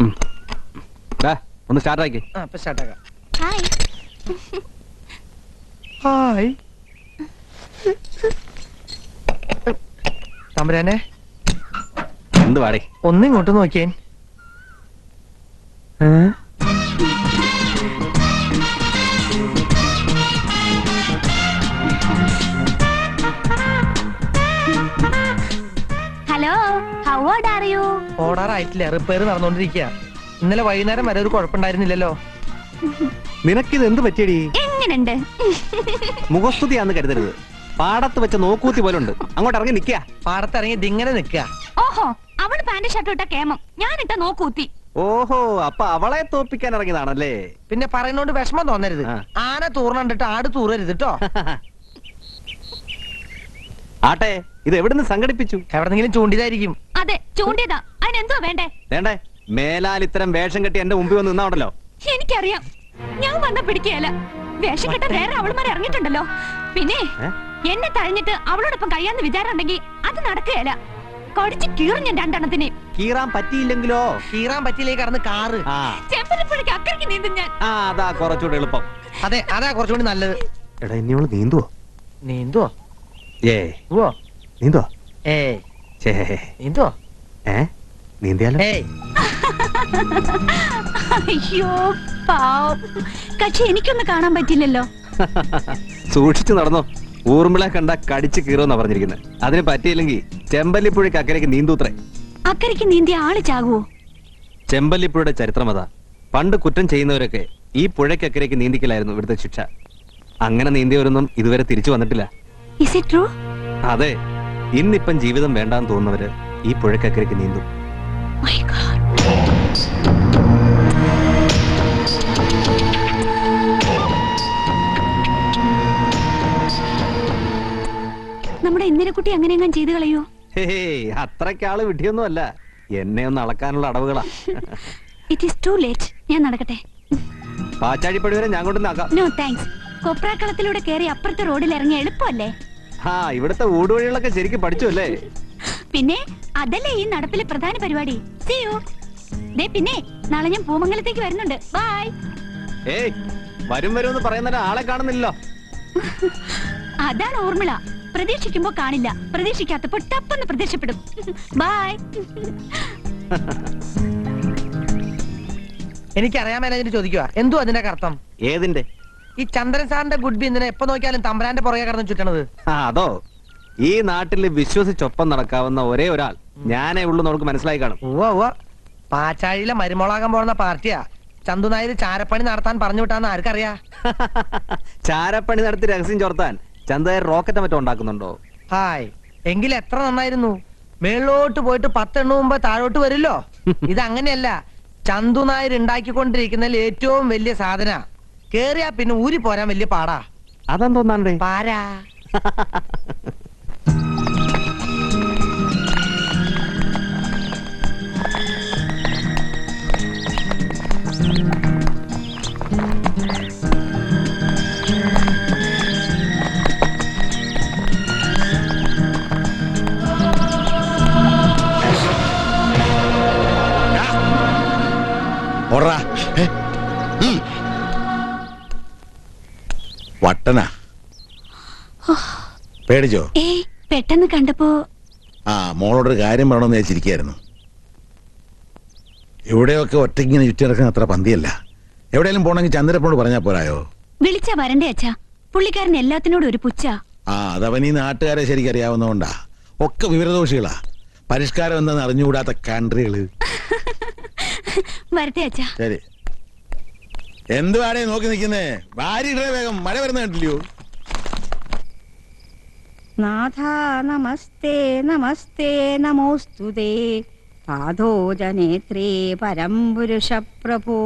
ഒന്ന് സ്റ്റാർട്ട് ആക്കി. Hi hi തമ്പുരാനെ, എന്ത് പാടേ? ഒന്നിങ്ങോട്ട് നോക്കിയേൻ. Hello, how old are you? ഓടാറായിട്ടില്ല, റിപ്പയർ നടന്നുകൊണ്ടിരിക്കുക. ഇന്നലെ വൈകുന്നേരം വരെ ഒരു കുഴപ്പമുണ്ടായിരുന്നില്ലല്ലോ. നിനക്കിത് എന്ത് പറ്റിയടി? എങ്ങനുണ്ട്? മുഖസ്തുതിയാന്ന് കരുതരുത്. പാടത്ത് വെച്ച നോക്കൂത്തി പോലെ ഉണ്ട്. അങ്ങോട്ട് ഇറങ്ങി നിൽക്കുക. പാടത്തിറങ്ങി ഇതിങ്ങനെ നിൽക്കുക. ഓഹോ, അവള് പാന്റ് ഷർട്ട് ഇട്ട കേമം, ഞാനിട്ട നോക്കൂത്തി. ഓഹോ, അപ്പൊ അവളെ തോപ്പിക്കാൻ ഇറങ്ങിയതാണല്ലേ? പിന്നെ പറയുന്നോണ്ട് വിഷമം തോന്നരുത്. ആന തൂർന്നിട്ട് ആട് തൂറരുത് കേട്ടോ. ആട്ടെ, ഇത് എവിടുന്ന് സംഘടിപ്പിച്ചു? എവിടെന്നെങ്കിലും ചൂണ്ടിയതായിരിക്കും. അതെ, ചൂണ്ടിയതാ. അതിനെന്തോ വേണ്ടേ? വേണ്ടേ? മേലാൽ ഇത്തരം വേഷം കെട്ടി എന്റെ മുമ്പിൽ വന്ന് നിന്നാണല്ലോ. എനിക്കറിയാം, ഞാൻ വന്ന പിടിക്കുകയല്ല. വേഷം കെട്ട വേറെ അവളുമാരെ ഇറങ്ങിയിട്ടുണ്ടല്ലോ. പിന്നെ എന്നെ തഴഞ്ഞിട്ട് അവളോടൊപ്പം കഴിയാന്ന് വിചാരം ഉണ്ടെങ്കിൽ അത് നടക്കുകയല്ല. കടിച്ച് കീറും ഞാൻ രണ്ടെണ്ണത്തിനെ. കീറാൻ പറ്റിയില്ലെങ്കിലോ? കീറാൻ പറ്റിയിലേക്ക് കടന്ന് കാറ്. ചെമ്പലപ്പുഴയ്ക്ക് അക്കരയ്ക്ക് നീന്തും ഞാൻ. അതാ കുറച്ചുകൂടെ എളുപ്പം. അതെ, അതാ കുറച്ചുകൂടി നല്ലത്. എടാ, ഇനി അവള് നീന്തുവോ? നീന്തുവോ? ഓ നീന്തുവോ? നീന്തുവോ? നീന്തിയാലോ? അയ്യോ പാവം, കക്ഷി എനിക്കൊന്നും കാണാൻ പറ്റില്ലല്ലോ. സൂക്ഷിച്ചു നടന്നോ, ഊർമിളെ കണ്ട കടിച്ചു കീറുമെന്നാ പറഞ്ഞിരിക്കുന്നത്. അതിന് പറ്റിയില്ലെങ്കിൽ ചെമ്പല്ലിപ്പുഴയ്ക്ക് അക്കരയ്ക്ക് നീന്തൂത്രേ. അക്കരയ്ക്ക് നീന്തിയ ആള് ചാകുവോ? ചെമ്പല്ലിപ്പുഴയുടെ ചരിത്രം അതാ. പണ്ട് കുറ്റം ചെയ്യുന്നവരൊക്കെ ഈ പുഴയ്ക്കക്കരയ്ക്ക് നീന്തിക്കലായിരുന്നു ഇവിടുത്തെ ശിക്ഷ. അങ്ങനെ നീന്തിയവരൊന്നും ഇതുവരെ തിരിച്ചു വന്നിട്ടില്ല. Is it true? അതെ, ഇന്നിപ്പം ജീവിതം വേണ്ടാന്ന് തോന്നുന്നവര് ഈ പുഴയ്ക്കക്കരയ്ക്ക് നീന്തും. My God. നമ്മുടെ ഇന്ദിരക്കുട്ടി അങ്ങനെയെങ്കിലും ചെയ്തു കളയോ? അത്രക്കാള് വിട്ടിയൊന്നും അല്ല. എന്നെ ഒന്ന് അളക്കാനുള്ള അടവുകളാ. It is too late. ഞാൻ നടക്കട്ടെ. പാച്ചാഴിപ്പടി വരെ ഞാൻ കൊണ്ടുവന്നാക്കാം. No thanks. കൊപ്രാക്കളത്തിലൂടെ കയറി അപ്പുറത്തെ റോഡിൽ ഇറങ്ങി എളുപ്പമല്ലേ? ഇവിടുത്തെ ഊടുവഴികളൊക്കെ ശരിക്കും പഠിച്ചു അല്ലേ? പിന്നെ അതല്ലേ ഈ നടപ്പിലെ പ്രധാന പരിപാടി. See you. പിന്നെ നാളെ ഞാൻ പൂമംഗലത്തേക്ക് വരുന്നുണ്ട്. ബൈ. വരും എന്ന് പറയുന്ന ആളെ കാണുന്നില്ലല്ലോ. അതാണ് ഊർമിള. പ്രതീക്ഷിക്കുമ്പോ കാണില്ല, പ്രതീക്ഷിക്കാത്തപ്പോ ടപ്പെന്ന് പ്രത്യക്ഷപ്പെടും. ബൈ. എനിക്കറിയാമേലതിന് ചോദിക്കുക, എന്തോ അതിന്റെ അർത്ഥം? ഏതിന്റെ? ഈ ചന്ദ്രൻ സാറിന്റെ ഗുഡ് ബി എന്തിനാ എപ്പോ നോക്കിയാലും തമ്പുരാന്റെ പുറകെ കടന്ന് ചുറ്റണത്? അതോ, ഈ നാട്ടിൽ വിശ്വസിച്ചൊപ്പം നടക്കാവുന്ന ഒരേ ഒരാൾ ഞാനേ ഉള്ളൂ. നമുക്ക് മനസ്സിലായി കാണും. പാച്ചാഴിയിലെ മരുമോളാകാൻ പോകുന്ന പാർട്ടിയാ. ചന്തു നായർ ചാരപ്പണി നടത്താൻ പറഞ്ഞു വിട്ടാന്ന് ആർക്കറിയാ? ചാരപ്പണി നടത്തി രഹസ്യം ചോർത്താൻ ചന്ദായർ റോക്കറ്റ് മറ്റോ ഉണ്ടാക്കുന്നുണ്ടോ? എങ്കിൽ എത്ര നന്നായിരുന്നു. മേളിലോട്ട് പോയിട്ട് 10 എണ്ണ മുമ്പ് താഴോട്ട് വരില്ലോ. ഇതങ്ങനെയല്ല. ചന്തു നായർ ഉണ്ടാക്കിക്കൊണ്ടിരിക്കുന്നതിൽ ഏറ്റവും വലിയ സാധന. കേറിയാ പിന്നെ ഊരി പോരാൻ വലിയ പാടാ. അതെന്തോന്നാണ്ടേ? പാരാ. വട്ടന പേടിച്ചോ? പെട്ടെന്ന് കണ്ടപ്പോ മോളോടൊരു കാര്യം പറയണമെന്ന് വെച്ചിരിക്കായിരുന്നു. ഇവിടെയൊക്കെ ഒറ്റയ്ക്കിങ്ങനെ ചുറ്റിറക്കാൻ അത്ര പന്തിയല്ല. എവിടെയെങ്കിലും പോണെങ്കിൽ ചന്ദ്രപ്പനോട് പറഞ്ഞാ പോരായോ? വിളിച്ചാ വരണ്ടേ അച്ഛാ? പുള്ളിക്കാരൻ എല്ലാത്തിനോടും ഒരു പുച്ഛ. അതവൻ ഈ നാട്ടുകാരെ ശരിക്കറിയാവുന്നതുകൊണ്ടാ. ഒക്കെ വിവരദോഷികളാ. പരിഷ്കാരം എന്താന്ന് അറിഞ്ഞുകൂടാത്ത കൺട്രികള്. വരട്ടെ അച്ഛാ. ശരി. എന്തുവാടേ നോക്കി നിൽക്കുന്നേ? ഭാര്യയുടെ വേഗം, മഴ വരുന്ന കണ്ടില്ലയോ? നാഥ നമസ്തേ നമസ്തേ നമോസ്തുതേ പാദോജനേത്രേ പരം പുരുഷ പ്രഭോ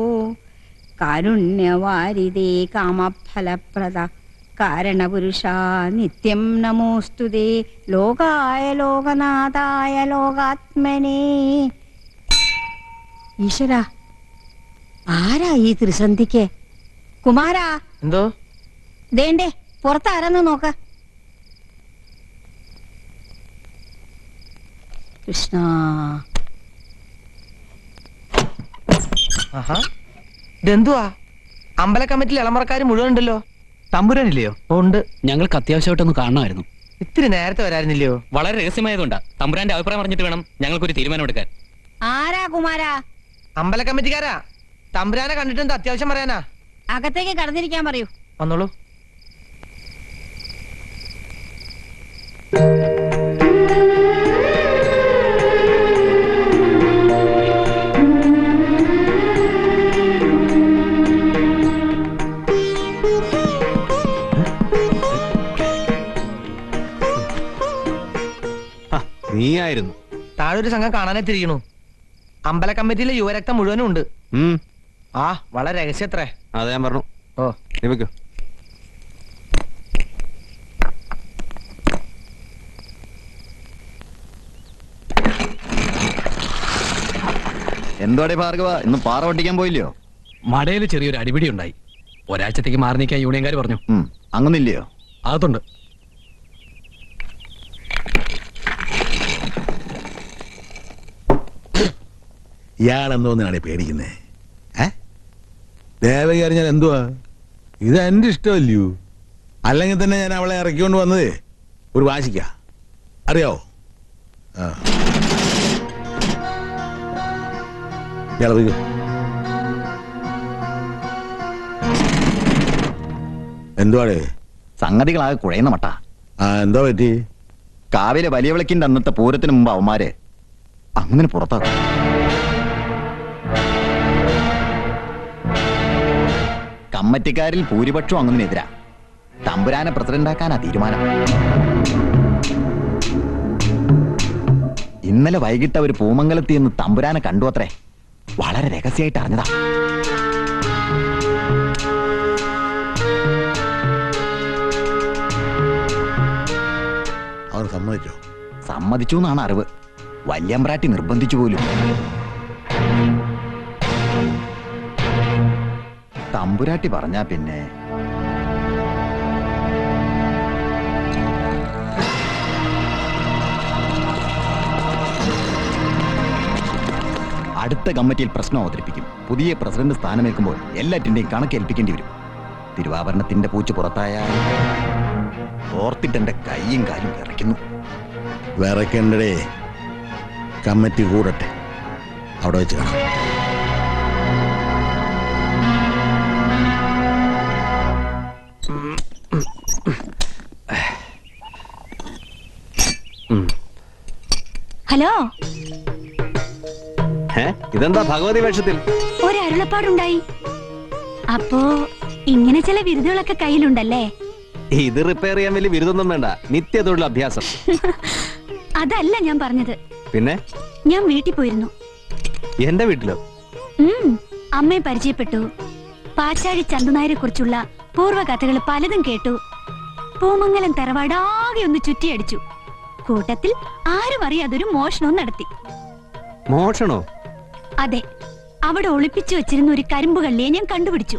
കാരുണ്യവാരിതേ കാമഫലപ്രദ കാരണപുരുഷ നിത്യം നമോസ്തുതേ ലോകായ ലോകനാഥായ ലോകാത്മനേ. ഈശ്വര, ആരാ ഈ ത്രിസന്ധിക്ക്? കുമാരാ, എന്തോ ദേണ്ടേ പുറത്താരെന്ന് നോക്ക. കൃഷ്ണ, ആഹാ ഇതെന്തുവാ അമ്പല കമ്മിറ്റിയിൽ ഇളമറക്കാർ മുഴുവൻ ഉണ്ടല്ലോ. തമ്പുരാനില്ലയോ? ഉണ്ട്. ഞങ്ങൾക്ക് അത്യാവശ്യമായിട്ടൊന്ന് കാണണമായിരുന്നു. ഇത്തിരി നേരത്തെ വരായിരുന്നില്ലയോ? വളരെ രഹസ്യമായതുകൊണ്ടാ. തമ്പുരാന്റെ അഭിപ്രായം പറഞ്ഞിട്ട് വേണം ഞങ്ങൾക്കൊരു തീരുമാനം എടുക്കാൻ. ആരാ കുമാരാ? അമ്പല കമ്മിറ്റിക്കാരാ. തമ്പുരാനെ കണ്ടിട്ട് എന്താ അത്യാവശ്യം പറയാനാ? അകത്തേക്ക് കടന്നിരിക്കാൻ പറയൂ. വന്നോളൂ. നീയായിരുന്നു. താഴെ ഒരു സംഘം കാണാനെത്തിരിക്കണു. അമ്പല കമ്മിറ്റിയിലെ യുവരക്തം മുഴുവനും ഉണ്ട്. ആ വളരെ രഹസ്യത്രേ. അതെ ഞാൻ പറഞ്ഞു. ഓ നീ വെക്കോ. എന്തോടെ ഭാർഗവ, ഇന്ന് പാറ പൊട്ടിക്കാൻ പോയില്ലയോ? മടയിൽ ചെറിയൊരു അടിപിടി ഉണ്ടായി. ഒരാഴ്ചത്തേക്ക് മാറി നിൽക്കാൻ യൂണിയൻകാർ പറഞ്ഞു. അങ്ങനില്ലയോ? അകത്തുണ്ട്. ഇയാളെന്തോന്നാണ് പേടിക്കുന്നേ? ദേവകി അറിഞ്ഞാൽ എന്തുവാ? ഇത് എന്റെ ഇഷ്ടമല്ലയോ? അല്ലെങ്കിൽ തന്നെ ഞാൻ അവളെ ഇറക്കിക്കൊണ്ട് വന്നത് ഒരു വാശിക്ക, അറിയാവോ? ഇയാളെ എന്തുവാടേ? സംഗതികളാകെ കുഴയുന്ന മട്ട. എന്താ പറ്റി? കാവിലെ വലിയ വിളക്കിന്റെ അന്നത്തെ പൂരത്തിന് മുമ്പ് അവന്മാര് അങ്ങനെ പുറത്താക്കും. കമ്മറ്റിക്കാരിൽ ഭൂരിപക്ഷം അങ്ങനെതിരാ. തമ്പുരാനെ പ്രസിഡന്റാക്കാനാ തീരുമാനം. ഇന്നലെ വൈകിട്ട് അവർ പൂമംഗലത്തിൽ നിന്ന് തമ്പുരാനെ കണ്ടു അത്രേ. വളരെ രഹസ്യമായിട്ട് അറിഞ്ഞതാ. അവൻ സമ്മതിച്ചോ? സമ്മതിച്ചു എന്നാണ് അറിവ്. വല്യമ്പ്രാട്ടി നിർബന്ധിച്ചു പോലും. തമ്പുരാട്ടി പറഞ്ഞാ പിന്നെ അടുത്ത കമ്മിറ്റിയിൽ പ്രശ്നം അവതരിപ്പിക്കും. പുതിയ പ്രസിഡന്റ് സ്ഥാനമേൽക്കുമ്പോൾ എല്ലാറ്റിന്റെയും കണക്കേൽപ്പിക്കേണ്ടി വരും. തിരുവാഭരണത്തിന്റെ പൂച്ച് പുറത്തായാൽ ഓർത്തിട്ടെന്റെ കൈയും കാലും വിറയ്ക്കുന്നു. വിറയ്ക്കണ്ടേ, കമ്മിറ്റി കൂടട്ടെ, അവിടെ വെച്ച് കാണാം. ഹലോ, ഇതെന്താ ഭഗവതി വേഷത്തിൽ? ഒരു അരുളപ്പാടുണ്ടായി. അപ്പോ ഇങ്ങനെ ചില വിരുദുകളൊക്കെ കയ്യിലുണ്ടല്ലേ? ഇത് റിപ്പയർ ചെയ്യാൻ വലിയ ബിരുദൊന്നും വേണ്ട, നിത്യ തൊഴിൽ അഭ്യാസം. അതല്ല ഞാൻ പറഞ്ഞത്. പിന്നെ ഞാൻ വീട്ടിൽ പോയിരുന്നു. എന്റെ വീട്ടിലോ? അമ്മയെ പരിചയപ്പെട്ടു. പാച്ചാഴി ചന്തുനായരെ കുറിച്ചുള്ള പൂർവ്വകഥകൾ പലതും കേട്ടു. പൂമംഗലം തറവാടാകെ ഒന്ന് ചുറ്റിയടിച്ചു. കൂട്ടത്തിൽ ആരും അറിയാതൊരു മോഷണവും നടത്തി. മോഷണോ? അതെ, അവിടെ ഒളിപ്പിച്ചു വെച്ചിരുന്ന ഒരു കരിമ്പ് കള്ളിയെ ഞാൻ കണ്ടുപിടിച്ചു.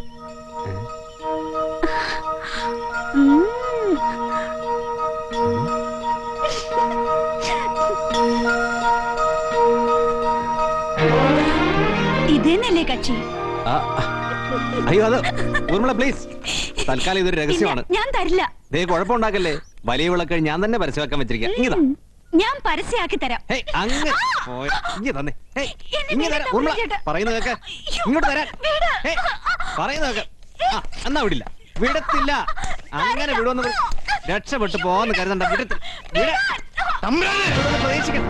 ഇതേന്നല്ലേ കക്ഷി? അയ്യോ അത് ഊർമിള പ്ലീസ്, തൽക്കാലം ഇതൊരു രഹസ്യമാണ്. ഞാൻ തരില്ല. ദേ കുഴപ്പമുണ്ടാക്കല്ലേ, വലിയ വിളക്ക് ഞാൻ തന്നെ പരസ്യമാക്കാൻ വെച്ചിരിക്കാം. ഞാൻ പരസ്യമാക്കി തരാം. പറയുന്നത് കേക്ക്, ഇങ്ങോട്ട് തരാൻ പറയുന്നത് കേക്ക്. എന്നാ വിടില്ല, വിടത്തില്ല. അങ്ങനെ വിടുവെന്ന് രക്ഷപ്പെട്ടു പോവാന്ന് കരുതണ്ട. പ്രതീക്ഷിക്കണം.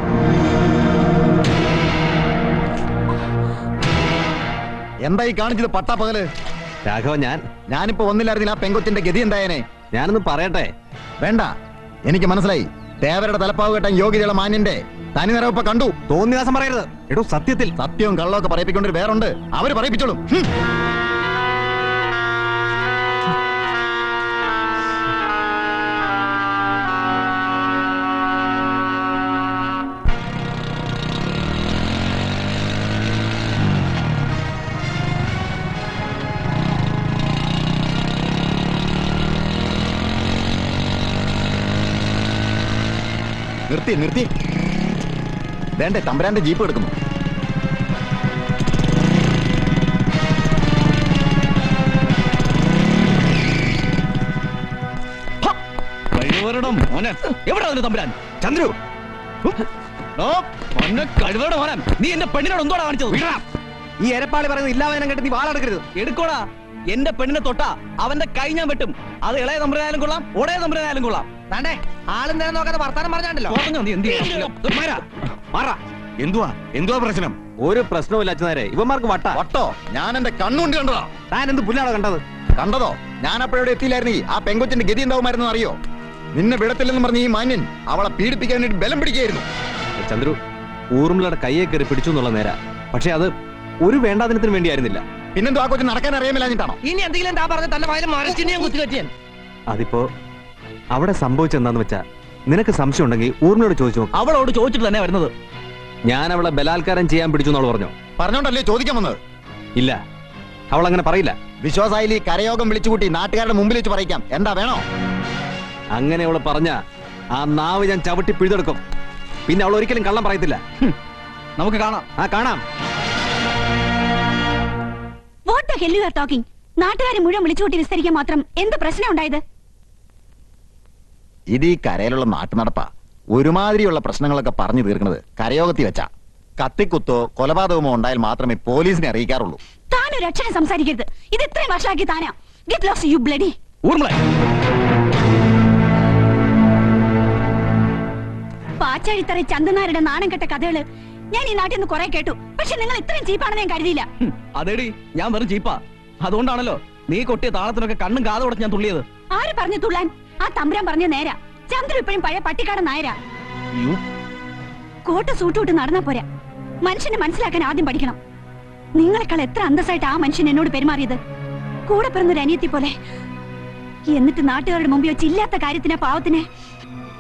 എന്തായി കാണിച്ചത് പട്ടാ പകല്? രാഘവ, ഞാനിപ്പോ ഒന്നില്ലായിരുന്നില്ല. ആ പെങ്കൊച്ചിന്റെ ഗതി എന്തായനെ? ഞാനൊന്ന് പറയട്ടെ? വേണ്ട, എനിക്ക് മനസ്സിലായി. തേവരുടെ തലപ്പാവ് കെട്ടാൻ യോഗ്യതയുള്ള മാന്യന്റെ തനി നിറവിപ്പ കണ്ടു. തോന്നിവാസം പറയരുത്. എടോ, സത്യത്തിൽ സത്യവും കള്ളമൊക്കെ പറയിപ്പിക്കൊണ്ടൊരു വേറുണ്ട്. അവര് പറയിപ്പിച്ചോളും. നിർത്തി നിർത്തി. വേണ്ടേ, തമ്പുരാന്റെ ജീപ്പ് എടുക്കുന്നു. മോനെ എവിടെ തമ്പുരാൻ? ചന്ദ്രു കഴിവോടെ മോനെ, നീ എന്റെ പെണ്ണിനോട് എന്തോടാ കാണിച്ചത്? ഈ എരപ്പാളി പറയുന്നത് ഇല്ലാവനം കേട്ട് നീ വാളെടുക്കരുത്. എടുക്കോടാ, എന്റെ പെണ്ണിനെ തൊട്ടാ അവന്റെ കൈ ഞാൻ വെട്ടും. അത് ഇളയ തമ്പുരാനായാലും കൊള്ളാം, ഒടയ തമ്പുരാനായാലും കൊള്ളാം. താണ്ടേ ആളും നേരം നോക്കാതെ വർത്താനം പറഞ്ഞാണ്ടല്ലോ. പറഞ്ഞോ നീ എന്ത് ചെയ്യാ? എന്തുവാ എന്തുവാ പ്രശ്നം? ഒരു പ്രശ്നവുമില്ല അച്ഛനാരെ, ഇവന്മാർക്ക് വട്ട. വട്ടോ? ഞാൻ എന്റെ കണ്ണുകൊണ്ട് കണ്ടതാ. താൻ എന്ത് പുല്ലാണോ കണ്ടത്? കണ്ടതോ? ഞാൻ അപ്പോഴവിടെ എത്തിയില്ലായിരുന്നീ ആ പെങ്കൊച്ചിന്റെ ഗതി ഉണ്ടാവുമായിരുന്നു അറിയോ? നിന്നെ വിടത്തില്ലെന്ന് പറഞ്ഞ ഈ മാന്യൻ അവളെ പീഡിപ്പിക്കാൻ വേണ്ടി ബലം പിടിക്കായിരുന്നു. ചന്ദ്രു, ഊർമിളയുടെ കയ്യെ കയറി പിടിച്ചു എന്നുള്ള നേരാ. പക്ഷെ അത് ഒരു വേണ്ടാദിനത്തിന് വേണ്ടിയായിരുന്നില്ല. പിന്നെന്തോ ആ കൊച്ചു നടക്കാൻ അറിയാമില്ലാഞ്ഞിട്ടാണോ? ഇനി എന്തെങ്കിലും താ പറഞ്ഞ തന്റെ വായിൽ മരച്ചിനെയും കുത്തി കെട്ടിയാൻ. അതിപ്പോ അവിടെ സംഭവിച്ചെന്താന്ന് വെച്ചാ, നിനക്ക് സംശയം ഉണ്ടെങ്കിൽ ഊർമിളയോട് ചോദിച്ചു നോക്ക്. അവളോട് ചോദിച്ചിട്ട് തന്നെ വരുന്നത്. ഞാൻ അവളെ ബലാത്കാരം ചെയ്യാൻ പിടിച്ചു എന്നവൾ പറഞ്ഞോ? പറഞ്ഞോണ്ടല്ലേ ചോദിക്കാൻ വന്നത്? ഇല്ല, അവൾ അങ്ങനെ പറയില്ല. വിശ്വാസായി കരയോഗം വിളിച്ചുകൂട്ടി നാട്ടുകാരുടെ മുമ്പിൽ വെച്ച് പറയിക്കാം. എന്താ വേണോ? അങ്ങനെ അവള് പറഞ്ഞ ആ നാവ് ഞാൻ ചവിട്ടി പിഴുതെടുക്കും. പിന്നെ അവൾ ഒരിക്കലും കള്ളം പറയത്തില്ല. നമുക്ക് കാണാം. കാണാം. What the hell you are talking? നാട്ടുകാരെ മുഴുവൻ വിളിച്ചുകൂട്ടി വിസ്തരിക്കാൻ മാത്രം എന്ത് പ്രശ്നം ഉണ്ടായത്? ഇത് ഈ കരയിലുള്ള നാട്ടുനടപ്പാ. ഒരുമാതിരിയുള്ള പ്രശ്നങ്ങളൊക്കെ പറഞ്ഞു തീർക്കുന്നത് കരയോഗത്തിൽ വെച്ചാ. കത്തിക്കുത്തോ കൊലപാതകമോ ഉണ്ടായാൽ മാത്രമേ പോലീസിനെ അറിയിക്കാറുള്ളൂ. താനൊരു അക്ഷരം സംസാരിക്കരുത്. ഇത് ഇത്രയും വഷളാക്കി താനാ. Get lost you bloody. പാച്ചാഴിത്തറ ചന്ദനാരുടെ നാണം കെട്ട കഥകള് ഞാൻ ഈ നാട്ടിൽ നിന്ന് കുറെ കേട്ടു. പക്ഷെ നിങ്ങൾ ഇത്രയും ചീപ്പാണെന്ന് ഞാൻ കരുതിയില്ല. അതേടി, ഞാൻ വെറും ചീപ്പാ. അതുകൊണ്ടാണല്ലോ നീ കൊട്ടിയ താളത്തിനൊക്കെ കണ്ണും കാതും ഉടച്ച് ഞാൻ തുള്ളിയത്. ആര് പറഞ്ഞു തുള്ളാൻ? ആ തമ്പുരാൻ പറഞ്ഞ നേരാ. ചന്ദ്രു ഇപ്പോഴും പഴയ പട്ടിക്കാടൻ നായരാ. കോട്ട് സൂട്ടുവിട്ട് നടന്നാ പോരാ, മനുഷ്യനെ മനസ്സിലാക്കാൻ ആദ്യം പഠിക്കണം. നിങ്ങളെക്കാൾ എത്ര അന്തസ്സായിട്ട് ആ മനുഷ്യൻ എന്നോട് പെരുമാറിയത്. കൂടെ പിറന്നൊരു അനിയത്തി പോലെ. എന്നിട്ട് നാട്ടുകാരുടെ മുമ്പിൽ വെച്ച് ഇല്ലാത്ത കാര്യത്തിനെ പാവത്തിനെ.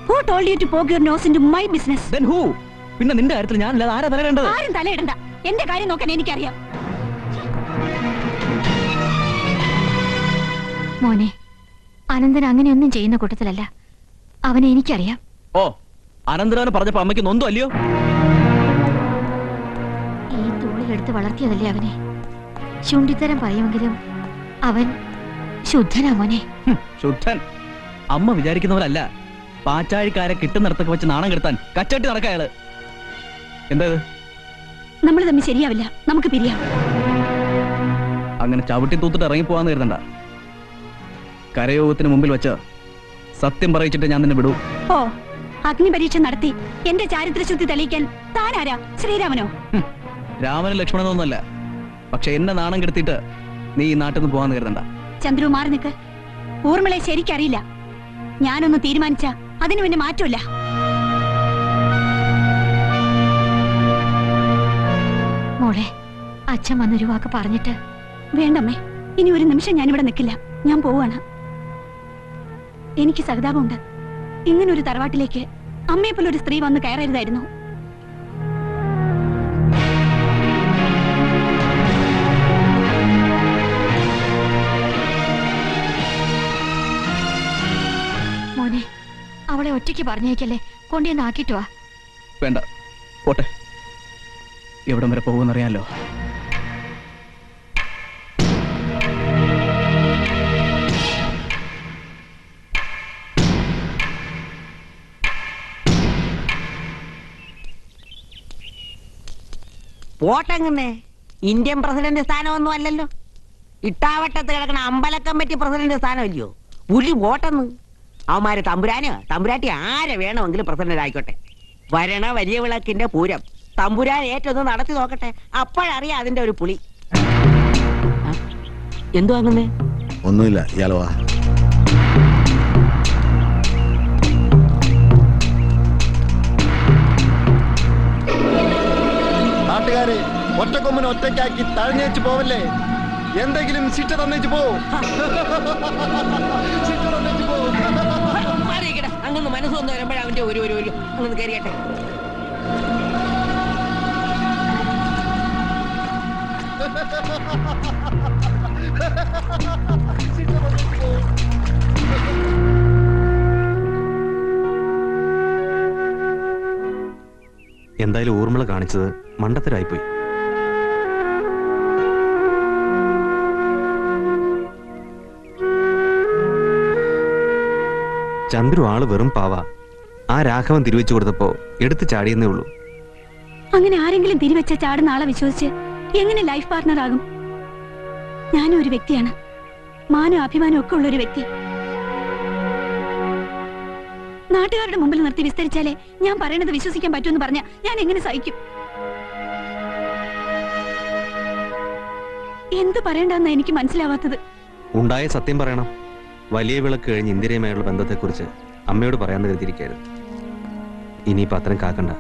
Who told you to poke your nose into my business? Then who? പിന്നെ നിന്റെ കാര്യത്തിൽ ഞാനല്ലാതെ ആരാ തലയിടേണ്ടത്? ആരും തലയിടണ്ട. എന്റെ കാര്യം നോക്കാൻ എനിക്കറിയാം. മോനെ, അനന്തൻ അങ്ങനെയൊന്നും ചെയ്യുന്ന കൂട്ടത്തിലല്ല. അവനെ എനിക്കറിയാം. ഓ, അനന്തരവനെ പറഞ്ഞപ്പോ അമ്മയ്ക്ക് നൊന്തോ അല്ലയോ? ഈ തോളിലെടുത്ത് വളർത്തിയതല്ലേ അവനെ. ചുണ്ടിത്തരം പറയുമെങ്കിലും അവൻ ശുദ്ധനാ മോനെ. ശുദ്ധൻ? അമ്മ വിചാരിക്കുന്നവരല്ല. പാച്ചാഴിക്കാരെ കിട്ടുന്നിടത്തൊക്കെ വെച്ച് നാണം കെടുത്താൻ കച്ചട്ടി നടക്കയാള്. എന്താ നമ്മൾ തമ്മിൽ ശരിയാവില്ല. നമുക്ക് പിരിയാം. അങ്ങനെ ചവിട്ടി തൂത്തിട്ട് ഇറങ്ങിപ്പോവാന്ന് കരുതണ്ട. കരയോഗത്തിന് മുമ്പിൽ വെച്ച് സത്യം പറയിച്ചിട്ട് ഞാൻ നിന്നെ വിടൂ. ഓ, അഗ്നി പരീക്ഷ നടത്തി എന്റെ ചാരിത്രശുദ്ധി തെളിയിക്കാൻ താനാരാ? ശ്രീരാമനോ? രാമനും ലക്ഷ്മണനൊന്നുമല്ല. പക്ഷെ എന്നെ നാണം കെടുത്തിട്ട് നീ ഈ നാട്ടിൽ നിന്ന് പോവാന്ന് കരുതണ്ട. ചന്ദ്രു, മാറി നിൽക്ക്. ഊർമിളയെ ശരിക്കറിയില്ല. ഞാനൊന്ന് തീരുമാനിച്ച അതിന് പിന്നെ മാറ്റമില്ല. മോളെ, അച്ഛൻ വന്നൊരു വാക്ക് പറഞ്ഞിട്ട്. വേണ്ടമ്മേ, ഇനി ഒരു നിമിഷം ഞാനിവിടെ നിൽക്കില്ല. ഞാൻ പോവാണ്. എനിക്ക് സഹതാപമുണ്ട്. ഇങ്ങനൊരു തറവാട്ടിലേക്ക് അമ്മയെപ്പോലെ ഒരു സ്ത്രീ വന്ന് കയറരുതായിരുന്നു. മോനെ, അവളെ ഒറ്റയ്ക്ക് പറഞ്ഞേക്കല്ലേ. കൊണ്ടുവന്ന് ആക്കിട്ട് വാ. വേണ്ട, പോട്ടെ. എവിടം വരെ പോകുമെന്നറിയാലോ. വോട്ടെങ്ങനെ? ഇന്ത്യൻ പ്രസിഡന്റ് സ്ഥാനമൊന്നും അല്ലല്ലോ. ഇട്ടാവട്ടത്ത് കിടക്കണ അമ്പല കമ്മിറ്റി പ്രസിഡന്റ് സ്ഥാനമല്ലയോ. പുലി വോട്ടെന്ന്. അവന്മാര് തമ്പുരാനോ തമ്പുരാട്ടി ആരെ വേണമെങ്കിലും പ്രസിഡന്റ് ആയിക്കോട്ടെ. വരണ വലിയ വിളക്കിന്റെ പൂരം തമ്പുരാൻ ഏറ്റൊന്ന് നടത്തി നോക്കട്ടെ. അപ്പോഴറിയാം അതിന്റെ ഒരു പുളി. എന്തോ അങ്ങനെ? ഒന്നുമില്ല, ഇയാളോ നാട്ടുകാരെ, ഒറ്റക്കൊമ്പിന് ഒറ്റയ്ക്കാക്കി തഴഞ്ഞേച്ച് പോവല്ലേ. എന്തെങ്കിലും ശിക്ഷ തന്നേച്ച് പോ. അങ്ങനെ മനസ്സ് വന്ന് വരുമ്പോഴേ അവന്റെ ഒരു അങ്ങനെ കയറിയട്ടെ. എന്തായാലും ഊർമിള കാണിച്ചത് മണ്ടത്തരായിപ്പോയി. ചന്ദ്രു ആള് വെറും പാവ. ആ രാഘവൻ തിരുവെച്ചു കൊടുത്തപ്പോ എടുത്തു ചാടിയെന്നേ ഉള്ളൂ. അങ്ങനെ ആരെങ്കിലും തിരിവെച്ച ചാടുന്ന ആളെ വിശ്വസിച്ച് എങ്ങനെ ലൈഫ് പാർട്ണർ ആകും? ഞാനും ഒരു വ്യക്തിയാണ്, മാനവും അഭിമാനവും ഒക്കെ ഉള്ള ഒരു വ്യക്തി. നാട്ടുകാരുടെ മുമ്പിൽ നിർത്തി വിസ്തരിച്ചാലേ ഞാൻ പറയണത് വിശ്വസിക്കാൻ പറ്റുമെന്ന് പറഞ്ഞ ഞാൻ എങ്ങനെ സഹിക്കും? എന്ത് പറയണ്ടെന്ന് എനിക്ക് മനസ്സിലാവാത്തത്. ഉണ്ടായ സത്യം പറയണം. വലിയ വിളക്ക് കഴിഞ്ഞ് ഇന്ദിരയുമായുള്ള ബന്ധത്തെക്കുറിച്ച് അമ്മയോട് പറയാന്ന് കരുതിയിരിക്കായിരുന്നു. ഇനിയിപ്പോ അത്രയും കാക്കണ്ട,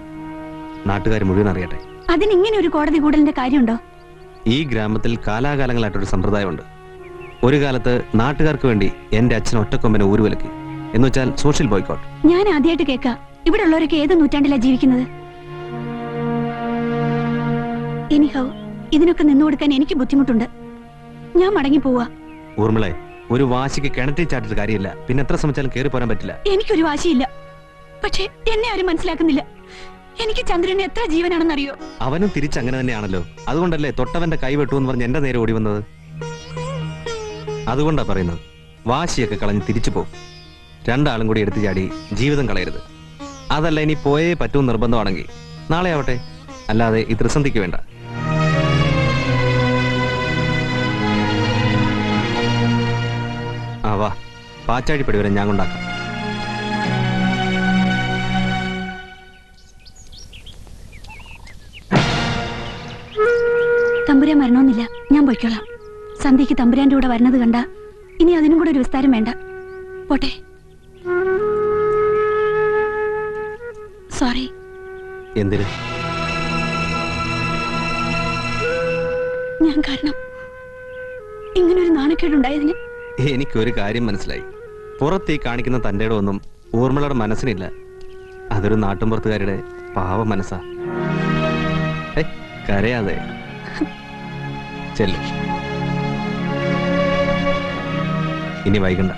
നാട്ടുകാർ മുഴുവൻ അറിയട്ടെ. അതിനിങ്ങനെ ഒരു കോടതി കൂടലിന്റെ കാര്യമുണ്ടോ? ഈ ഗ്രാമത്തിൽ കാലാകാലങ്ങളായിട്ടൊരു സമ്പ്രദായമുണ്ട്. ഒരു കാലത്ത് നാട്ടുകാർക്ക് വേണ്ടി എന്റെ അച്ഛൻ ഒറ്റക്കൊമ്പനെ ഊരുവിലക്കി, എന്ന് വെച്ചാൽ സോഷ്യൽ ബോയ്ക്കോട്ട്. ഞാൻ ആദ്യമായിട്ട് കേൾക്കാം. ഇവിടെ ഉള്ളവരൊക്കെ ഏത് നൂറ്റാണ്ടിലാ ജീവിക്കുന്നത്? എനിഹൗ, ഇതിനൊക്കെ നിന്നു കൊടുക്കാൻ എനിക്ക് ബുദ്ധിമുട്ടുണ്ട്. ഞാൻ മടങ്ങി പോവാ. ഊർമിളെ, ഒരു വാശിക്ക് കിണറ്റിൽ ചാട്ടിട്ട് കാര്യമില്ല. പിന്നെ എത്ര ശ്രമിച്ചാലും കയറി പോരാൻ പറ്റില്ല. എനിക്കൊരു വാശിയില്ല, പക്ഷെ എന്നെ ആരും മനസ്സിലാക്കുന്നില്ല. എനിക്ക് ചന്ദ്രന് എത്ര ജീവനാണെന്നറിയോ? അവനും തിരിച്ചങ്ങനെ തന്നെയാണല്ലോ. അതുകൊണ്ടല്ലേ തൊട്ടവന്റെ കൈ വെട്ടുമെന്ന് പറഞ്ഞ് എന്റെ നേരെ ഓടി വന്നത്. അതുകൊണ്ടാ പറയുന്നത്, വാശിയൊക്കെ കളഞ്ഞ് തിരിച്ചു പോകും. രണ്ടാളും കൂടി എടുത്തു ചാടി ജീവിതം കളയരുത്. അതല്ല, ഇനി പോയേ പറ്റും നിർബന്ധമാണെങ്കിൽ നാളെ ആവട്ടെ, അല്ലാതെ ഈ ത്രിസന്ധിക്ക് വേണ്ട. ആ വാ, പാച്ചാഴിപ്പടി വരെ ഞാൻ കൊണ്ടാക്കാം. തമ്പുരാൻ വരണമെന്നില്ല, ഞാൻ പോയിക്കോളാം. സന്ധ്യക്ക് തമ്പുരാന്റെ കൂടെ വരുന്നത് കണ്ട ഇനി അതിനും കൂടെ ഒരു വിസ്താരം വേണ്ട. പോട്ടെ. സോറി. എന്തിന്? ഞാൻ കാരണം ഇങ്ങനൊരു നാണക്കേടുണ്ടായതിന്. എനിക്കൊരു കാര്യം മനസ്സിലായി. പുറത്ത് ഈ കാണിക്കുന്ന തന്റെ ഒന്നും ഊർമിളയുടെ മനസ്സിനില്ല. അതൊരു നാട്ടുംപുറത്തുകാരുടെ പാവ മനസ്സാ. കരയാതെ ചെല്ലു. ഇനി വൈകണ്ട.